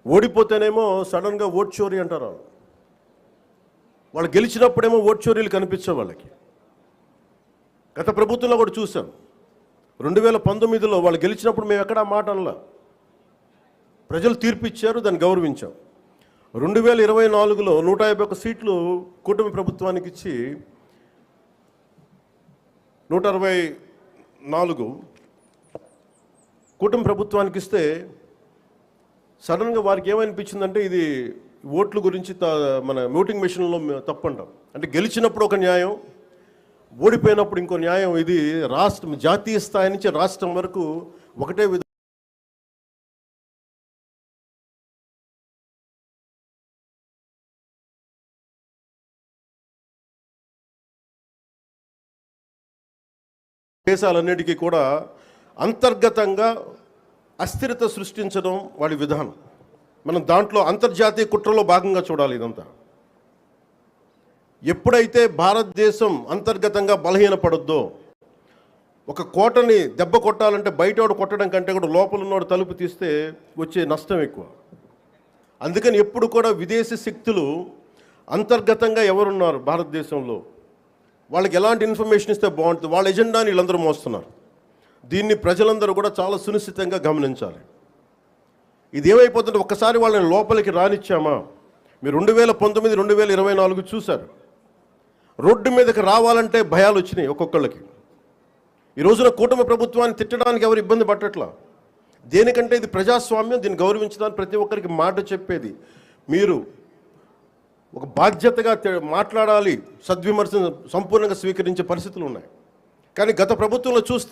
ఓడిపోతేనేమో సడన్గా ఓట్ చోరీ అంటారు. వాళ్ళు గెలిచినప్పుడేమో ఓట్ చోరీలు కనిపించవు వాళ్ళకి. గత ప్రభుత్వంలో కూడా చూసాం. 2019లో వాళ్ళు గెలిచినప్పుడు మేము ఎక్కడా మాట అనలా. ప్రజలు తీర్పు ఇచ్చారు, దాన్ని గౌరవించాం. 2024లో 151 సీట్లు కూటమి ప్రభుత్వానికి ఇచ్చి 164 కూటమి ప్రభుత్వానికి ఇస్తే సడన్గా వారికి ఏమనిపించిందంటే ఇది ఓట్ల గురించి మన ఓటింగ్ మెషిన్లో తప్పు అంటాం. అంటే గెలిచినప్పుడు ఒక న్యాయం, ఓడిపోయినప్పుడు ఇంకో న్యాయం. ఇది రాష్ట్రం, జాతీయ స్థాయి నుంచి రాష్ట్రం వరకు ఒకటే విధంగా దేశాలన్నిటికీ కూడా అంతర్గతంగా అస్థిరత సృష్టించడం వాడి విధానం. మనం దాంట్లో అంతర్జాతీయ కుట్రలో భాగంగా చూడాలి ఇదంతా. ఎప్పుడైతే భారతదేశం అంతర్గతంగా బలహీనపడద్దో, ఒక కోటని దెబ్బ కొట్టాలంటే బయటోడు కొట్టడం కంటే కూడా లోపల ఉన్నోడు తలుపు తీస్తే వచ్చే నష్టం ఎక్కువ. అందుకని ఎప్పుడు కూడా విదేశీ శక్తులు అంతర్గతంగా ఎవరున్నారు భారతదేశంలో, వాళ్ళకి ఎలాంటి ఇన్ఫర్మేషన్ ఇస్తే బాగుంటుంది, వాళ్ళ ఎజెండాని వీళ్ళందరూ మోస్తున్నారు. దీన్ని ప్రజలందరూ కూడా చాలా సునిశ్చితంగా గమనించాలి. ఇది ఏమైపోతుంటే ఒక్కసారి వాళ్ళని లోపలికి రానిచ్చామా, మీరు 2019, 2024 చూశారు. రోడ్డు మీదకి రావాలంటే భయాలు వచ్చినాయి ఒక్కొక్కళ్ళకి. ఈ రోజున కూటమి ప్రభుత్వాన్ని తిట్టడానికి ఎవరు ఇబ్బంది పట్టట్లా. దేనికంటే ఇది ప్రజాస్వామ్యం, దీన్ని గౌరవించడానికి ప్రతి ఒక్కరికి మాట చెప్పేది. మీరు ఒక బాధ్యతగా మాట్లాడాలి, సద్విమర్శను సంపూర్ణంగా స్వీకరించే పరిస్థితులు ఉన్నాయి. కానీ గత ప్రభుత్వంలో చూస్తే